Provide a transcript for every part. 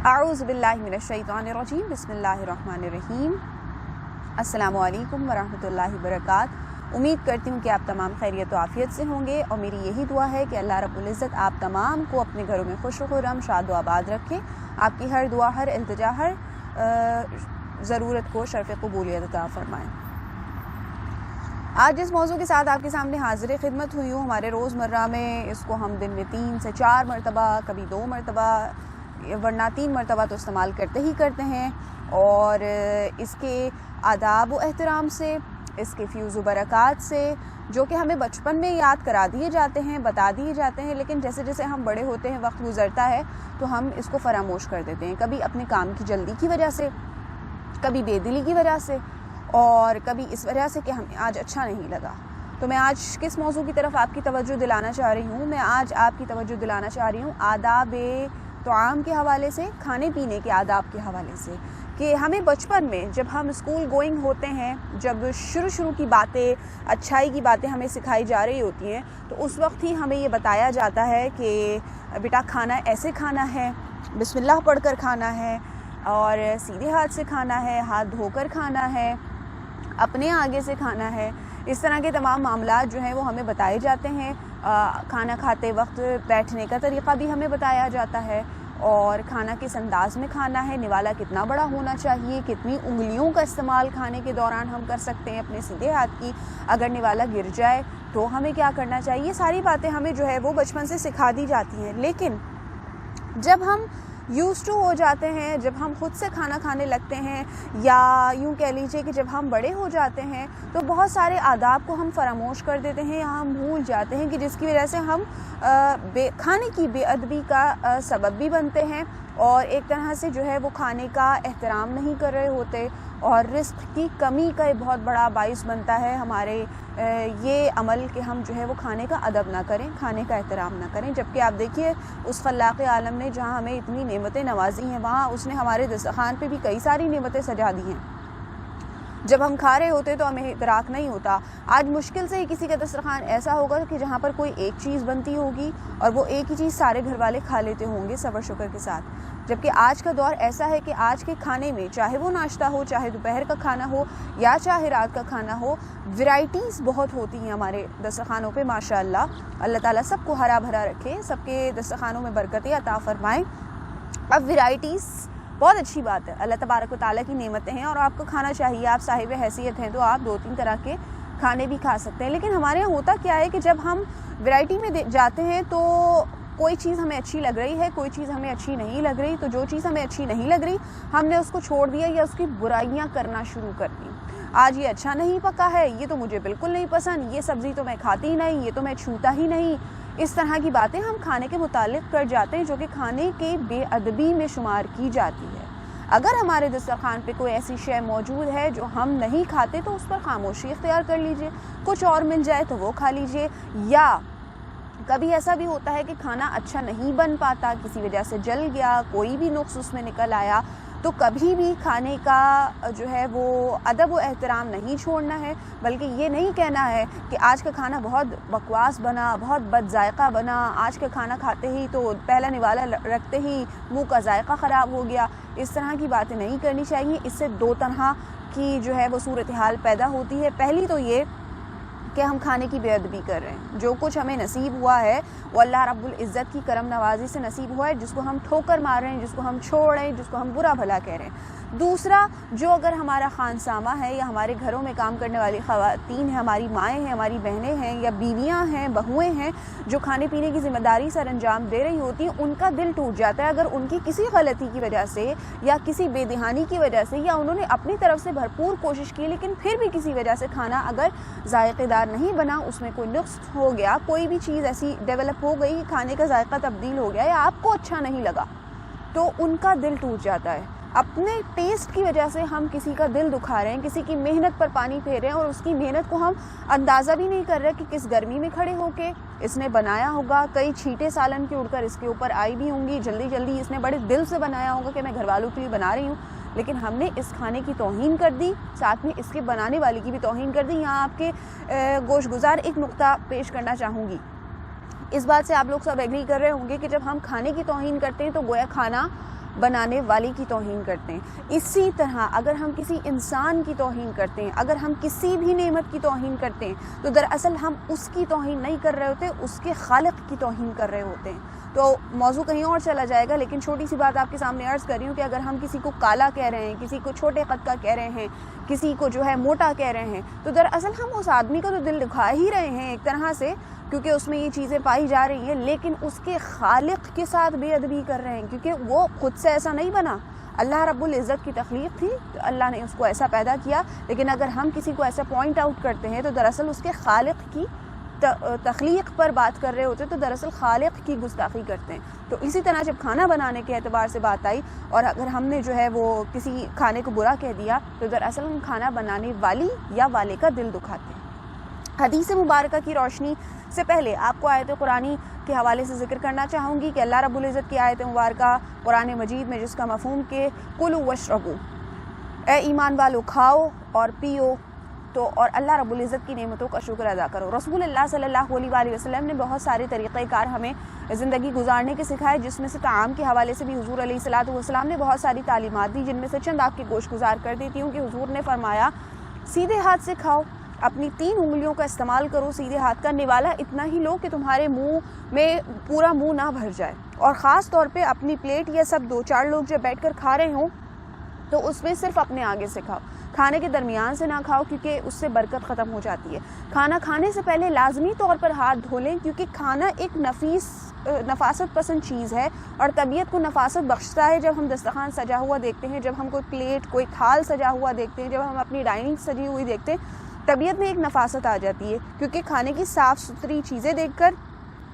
अऊज़ु बिल्लाहि मिनश्शैतानिर्रजीम बिस्मिल्लाहिर्रहमानिर्रहीम। अस्सलामु अलैकुम वरहमतुल्लाहि वबरकातुहू। उम्मीद करती हूँ कि आप तमाम खैरियत और आफ़ियत से होंगे और मेरी यही दुआ है कि अल्लाह रब्बुल इज़्ज़त आप तमाम को अपने घरों में खुश खुर्रम शाद व आबाद रखें। आपकी हर दुआ, हर इल्तिजा, हर ज़रूरत को शर्फ़ क़बूलियत अता फ़रमाएँ। आज जिस मौजू के साथ आपके सामने हाज़िर खिदमत हुई हूँ, हमारे रोज़मर्रा में इसको हम दिन में 3 से 4 मरतबा, कभी 2 मरतबा वरना 3 मरतबा तो इस्तेमाल करते ही करते हैं। और इसके आदाब व एहतराम से, इसके फ़्यूज़ व बरक़ात से, जो कि हमें बचपन में याद करा दिए जाते हैं, बता दिए जाते हैं, लेकिन जैसे जैसे हम बड़े होते हैं, वक्त गुज़रता है तो हम इसको फ़रामोश कर देते हैं। कभी अपने काम की जल्दी की वजह से, कभी बेदिली की वजह से, और कभी इस वजह से कि हमें आज अच्छा नहीं लगा। तो मैं आज किस मौजू की तरफ आपकी तवज्जो दिलाना चाह रही हूँ? मैं आज आपकी तवज्जो दिलाना चाह रही हूँ आदाब तआम के हवाले से, खाने पीने के आदाब के हवाले से, कि हमें बचपन में जब हम स्कूल गोइंग होते हैं, जब शुरू की बातें, अच्छाई की बातें हमें सिखाई जा रही होती हैं, तो उस वक्त ही हमें ये बताया जाता है कि बेटा खाना ऐसे खाना है, बिस्मिल्लाह पढ़कर खाना है, और सीधे हाथ से खाना है, हाथ धोकर खाना है, अपने आगे से खाना है। इस तरह के तमाम मामलात जो हैं वो हमें बताए जाते हैं। खाना खाते वक्त बैठने का तरीक़ा भी हमें बताया जाता है, और खाना किस अंदाज़ में खाना है, निवाला कितना बड़ा होना चाहिए, कितनी उंगलियों का इस्तेमाल खाने के दौरान हम कर सकते हैं अपने सीधे हाथ की, अगर निवाला गिर जाए तो हमें क्या करना चाहिए। सारी बातें हमें जो है वो बचपन से सिखा दी जाती हैं। लेकिन जब हम यूज़ टू हो जाते हैं, जब हम खुद से खाना खाने लगते हैं, या यूँ कह लीजिए कि जब हम बड़े हो जाते हैं, तो बहुत सारे आदाब को हम फरामोश कर देते हैं या हम भूल जाते हैं, कि जिसकी वजह से हम खाने की बेअदबी का सबब भी बनते हैं, और एक तरह से जो है वो खाने का एहतराम नहीं कर रहे होते, और रिस्क की कमी का एक बहुत बड़ा बाइस बनता है हमारे ये अमल कि हम जो है वो खाने का अदब ना करें, खाने का एहतराम ना करें। जबकि आप देखिए उस खल्लाक़ आलम ने जहाँ हमें इतनी नेमतें नवाजी हैं, वहाँ उसने हमारे दस्तरख़्वान पे भी कई सारी नेमतें सजा दी हैं। जब हम खा रहे होते तो हमें इदराक नहीं होता। आज मुश्किल से ही किसी का दस्तरख़्वान ऐसा होगा कि जहाँ पर कोई एक चीज़ बनती होगी और वो एक ही चीज़ सारे घर वाले खा लेते होंगे सब्र शुक्र के साथ। जबकि आज का दौर ऐसा है कि आज के खाने में, चाहे वो नाश्ता हो, चाहे दोपहर का खाना हो, या चाहे रात का खाना हो, वैरायटीज़ बहुत होती हैं हमारे दस्तरख़्वानों पे माशाअल्लाह। अल्लाह ताला सबको हरा भरा रखे, सबके दस्तरख़्वानों में बरकतें अता फ़रमाएँ। अब वैरायटीज़ बहुत अच्छी बात है, अल्लाह तबारक व तआला की नेमतें हैं, और आपको खाना चाहिए। आप साहिब हैसियत हैं तो आप 2-3 तरह के खाने भी खा सकते हैं। लेकिन हमारे यहाँ होता क्या है कि जब हम वैरायटी में जाते हैं तो कोई चीज़ हमें अच्छी लग रही है, कोई चीज़ हमें अच्छी नहीं लग रही, तो जो चीज़ हमें अच्छी नहीं लग रही हमने उसको छोड़ दिया या उसकी बुराइयां करना शुरू कर दी। आज ये अच्छा नहीं पका है, ये तो मुझे बिल्कुल नहीं पसंद, ये सब्ज़ी तो मैं खाती ही नहीं, ये तो मैं छूता ही नहीं। इस तरह की बातें हम खाने के मुतालिक कर जाते हैं, जो कि खाने के बेअदबी में शुमार की जाती है। अगर हमारे दस्तरख़्वान पे कोई ऐसी शय मौजूद है जो हम नहीं खाते, तो उस पर खामोशी इख्तियार कर लीजिए। कुछ और मिल जाए तो वो खा लीजिए। या कभी ऐसा भी होता है कि खाना अच्छा नहीं बन पाता, किसी वजह से जल गया, कोई भी नुक्स उसमें निकल आया, तो कभी भी खाने का जो है वो अदब व एहतराम नहीं छोड़ना है, बल्कि ये नहीं कहना है कि आज का खाना बहुत बकवास बना, बहुत बदजायका बना, आज का खाना खाते ही तो पहला निवाला रखते ही मुंह का जायका ख़राब हो गया। इस तरह की बातें नहीं करनी चाहिए। इससे 2 तरह की जो है वो सूरत हाल पैदा होती है। पहली तो ये कि हम खाने की बेअदबी कर रहे हैं। जो कुछ हमें नसीब हुआ है वो अल्लाह रब्बुल इज़्ज़त की करम नवाजी से नसीब हुआ है, जिसको हम ठोकर मार रहे हैं, जिसको हम छोड़ रहे हैं, जिसको हम बुरा भला कह रहे हैं। दूसरा, जो अगर हमारा खानसामा है या हमारे घरों में काम करने वाली ख़वातीन हैं, हमारी माएँ हैं, हमारी बहनें हैं, या बीवियाँ हैं, बहुएँ हैं, जो खाने पीने की ज़िम्मेदारी सर अंजाम दे रही होती हैं, उनका दिल टूट जाता है अगर उनकी किसी गलती की वजह से या किसी बेदहानी की वजह से, या उन्होंने अपनी तरफ से भरपूर कोशिश की लेकिन फिर भी किसी वजह से खाना अगर जायकेदार नहीं बना, उसमें कोई नुक्स हो गया, कोई भी चीज़ ऐसी डेवलप हो गई कि खाने का जायका तब्दील हो गया या आपको अच्छा नहीं लगा, तो उनका दिल टूट जाता है। अपने टेस्ट की वजह से हम किसी का दिल दुखा रहे हैं, किसी की मेहनत पर पानी फेर रहे हैं, और उसकी मेहनत को हम अंदाज़ा भी नहीं कर रहे कि किस गर्मी में खड़े होके इसने बनाया होगा। कई छींटे सालन की उड़कर इसके ऊपर आई भी होंगी, जल्दी जल्दी इसने बड़े दिल से बनाया होगा कि मैं घर वालों के लिए बना रही हूँ, लेकिन हमने इस खाने की तौहीन कर दी, साथ में इसके बनाने वाले की भी तौहीन कर दी। यहाँ आपके गोशगुजार एक नुक्ता पेश करना चाहूँगी। इस बात से आप लोग सब एग्री कर रहे होंगे कि जब हम खाने की तौहीन करते हैं तो गोया खाना بنانے والی کی توہین کرتے ہیں۔ اسی طرح اگر ہم کسی انسان کی توہین کرتے ہیں، اگر ہم کسی بھی نعمت کی توہین کرتے ہیں تو دراصل ہم اس کی توہین نہیں کر رہے ہوتے، اس کے خالق کی توہین کر رہے ہوتے ہیں۔ تو موضوع کہیں اور چلا جائے گا، لیکن چھوٹی سی بات آپ کے سامنے عرض کر رہی ہوں کہ اگر ہم کسی کو کالا کہہ رہے ہیں، کسی کو چھوٹے قد کا کہہ رہے ہیں، کسی کو جو ہے موٹا کہہ رہے ہیں، تو دراصل ہم اس آدمی کا تو دل دکھا ہی رہے ہیں ایک طرح سے، کیونکہ اس میں یہ چیزیں پائی جا رہی ہیں، لیکن اس کے خالق کے ساتھ بے ادبی کر رہے ہیں، کیونکہ وہ خود سے ایسا نہیں بنا۔ اللہ رب العزت کی تخلیق تھی تو اللہ نے اس کو ایسا پیدا کیا، لیکن اگر ہم کسی کو ایسا پوائنٹ آؤٹ کرتے ہیں تو دراصل اس کے خالق کی تخلیق پر بات کر رہے ہوتے، تو دراصل خالق کی گستاخی کرتے ہیں۔ تو اسی طرح جب کھانا بنانے کے اعتبار سے بات آئی اور اگر ہم نے جو ہے وہ کسی کھانے کو برا کہہ دیا تو دراصل ہم کھانا بنانے والی یا والے کا دل دکھاتے ہیں۔ حدیث مبارکہ کی روشنی سے پہلے آپ کو آیت قرآنی کے حوالے سے ذکر کرنا چاہوں گی کہ اللہ رب العزت کی آیت مبارکہ قرآن مجید میں جس کا مفہوم کہ کلوا واشربوا، اے ایمان والو کھاؤ اور پیو، تو اور اللہ رب العزت کی نعمتوں کا شکر ادا کرو۔ رسول اللہ صلی اللہ علیہ وآلہ وسلم نے بہت سارے طریقہ کار ہمیں زندگی گزارنے کے سکھائے، جس میں سے طعام کے حوالے سے بھی حضور علیہ الصلوۃ والسلام نے بہت ساری تعلیمات دی، جن میں سے چند آپ کی گوش گزار کر دیتی ہوں کہ حضور نے فرمایا سیدھے ہاتھ سے کھاؤ، اپنی 3 انگلیوں کا استعمال کرو، سیدھے ہاتھ کا نوالا اتنا ہی لو کہ تمہارے منہ میں پورا منہ نہ بھر جائے، اور خاص طور پہ اپنی پلیٹ یا سب 2-4 لوگ جب بیٹھ کر کھا رہے ہوں تو اس میں صرف اپنے آگے سے کھاؤ، کھانے کے درمیان سے نہ کھاؤ، کیونکہ اس سے برکت ختم ہو جاتی ہے۔ کھانا کھانے سے پہلے لازمی طور پر ہاتھ دھو لیں، کیونکہ کھانا ایک نفاست پسند چیز ہے اور طبیعت کو نفاست بخشتا ہے۔ جب ہم دسترخوان سجا ہوا دیکھتے ہیں، جب ہم کوئی پلیٹ کوئی تھال سجا ہوا دیکھتے ہیں، جب ہم اپنی ڈائننگ سجی ہوئی دیکھتے ہیں، طبیعت میں ایک نفاست آ جاتی ہے، کیونکہ کھانے کی صاف ستھری چیزیں دیکھ کر،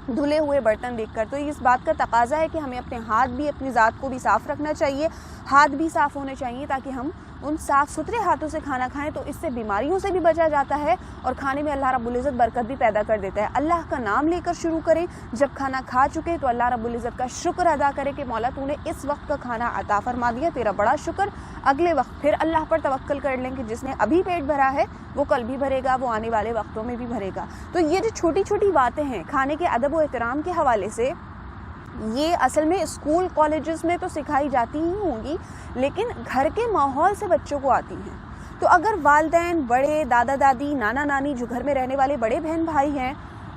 دھلے ہوئے برتن دیکھ کر۔ تو اس بات کا تقاضا ہے کہ ہمیں اپنے ہاتھ بھی، اپنی ذات کو بھی صاف رکھنا چاہیے، ہاتھ بھی صاف ہونے چاہیے، تاکہ ہم ان صاف ستھرے ہاتھوں سے کھانا کھائیں، تو اس سے بیماریوں سے بھی بچا جاتا ہے اور کھانے میں اللہ رب العزت برکت بھی پیدا کر دیتا ہے۔ اللہ کا نام لے کر شروع کریں، جب کھانا کھا چکے تو اللہ رب العزت کا شکر ادا کرے کہ مولا تو نے اس وقت کا کھانا عطا فرما دیا، تیرا بڑا شکر۔ اگلے وقت پھر اللہ پر توکل کر لیں کہ جس نے ابھی پیٹ بھرا ہے وہ کل بھی بھرے گا، وہ آنے والے وقتوں میں بھی بھرے گا۔ تو یہ جو چھوٹی چھوٹی باتیں ہیں کھانے کے ادب و احترام کے حوالے سے، یہ اصل میں اسکول کالجز میں تو سکھائی جاتی ہی ہوں گی، لیکن گھر کے ماحول سے بچوں کو آتی ہیں۔ تو اگر والدین، بڑے، دادا دادی، نانا نانی، جو گھر میں رہنے والے بڑے بہن بھائی ہیں،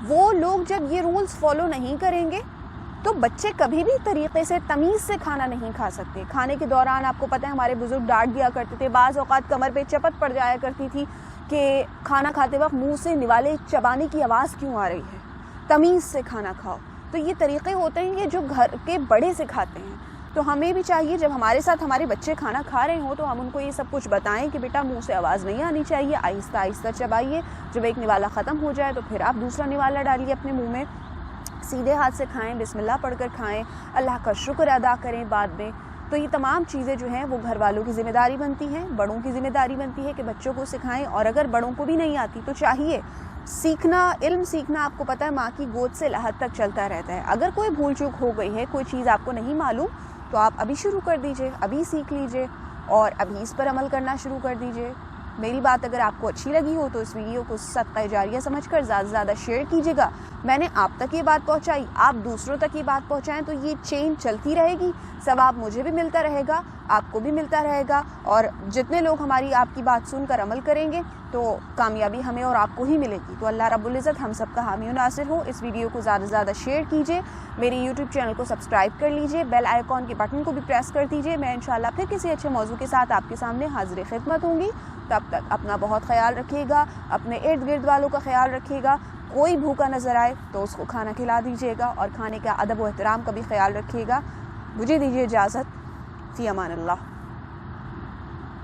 وہ لوگ جب یہ رولز فالو نہیں کریں گے تو بچے کبھی بھی طریقے سے تمیز سے کھانا نہیں کھا سکتے۔ کھانے کے دوران آپ کو پتہ ہے ہمارے بزرگ ڈانٹ دیا کرتے تھے، بعض اوقات کمر پہ چپت پڑ جایا کرتی تھی کہ کھانا کھاتے وقت منہ سے نوالے چبانے کی آواز کیوں آ رہی ہے، تمیز سے کھانا کھاؤ۔ تو یہ طریقے ہوتے ہیں یہ جو گھر کے بڑے سکھاتے ہیں۔ تو ہمیں بھی چاہیے جب ہمارے ساتھ ہمارے بچے کھانا کھا رہے ہوں تو ہم ان کو یہ سب کچھ بتائیں کہ بیٹا منہ سے آواز نہیں آنی چاہیے، آہستہ آہستہ چبائیے، جب ایک نوالا ختم ہو جائے تو پھر آپ دوسرا نوالا ڈالیے اپنے منہ میں، سیدھے ہاتھ سے کھائیں، بسم اللہ پڑھ کر کھائیں، اللہ کا شکر ادا کریں بعد میں۔ تو یہ تمام چیزیں جو ہیں وہ گھر والوں کی ذمہ داری بنتی ہیں، بڑوں کی ذمہ داری بنتی ہے کہ بچوں کو سکھائیں، اور اگر بڑوں کو بھی نہیں آتی تو چاہیے سیکھنا، علم سیکھنا آپ کو پتہ ہے ماں کی گود سے لحد تک چلتا رہتا ہے۔ اگر کوئی بھول چوک ہو گئی ہے، کوئی چیز آپ کو نہیں معلوم، تو آپ ابھی شروع کر دیجئے، ابھی سیکھ لیجئے اور ابھی اس پر عمل کرنا شروع کر دیجئے۔ میری بات اگر آپ کو اچھی لگی ہو تو اس ویڈیو کو صدقہ جاریہ سمجھ کر زیادہ سے زیادہ شیئر کیجیے گا۔ میں نے آپ تک یہ بات پہنچائی، آپ دوسروں تک یہ بات پہنچائیں تو یہ چین چلتی رہے گی، ثواب مجھے بھی ملتا رہے گا، آپ کو بھی ملتا رہے گا، اور جتنے لوگ ہماری آپ کی بات سن کر عمل کریں گے تو کامیابی ہمیں اور آپ کو ہی ملے گی۔ تو اللہ رب العزت ہم سب کا حامی و ناصر ہو۔ اس ویڈیو کو زیادہ سے زیادہ شیئر کیجیے، میری یوٹیوب چینل کو سبسکرائب کر لیجیے، بیل آئیکن کے بٹن کو بھی پریس کر دیجیے۔ میں انشاءاللہ پھر کسی اچھے موضوع کے ساتھ آپ کے سامنے حاضر خدمت ہوں گی۔ تب تک اپنا بہت خیال رکھیے گا، اپنے ارد گرد والوں کا خیال رکھیے گا، کوئی بھوکا نظر آئے تو اس کو کھانا کھلا دیجیے گا، اور کھانے کا ادب و احترام کا بھی خیال رکھیے گا۔ مجھے دیجیے اجازت، فی امان اللہ۔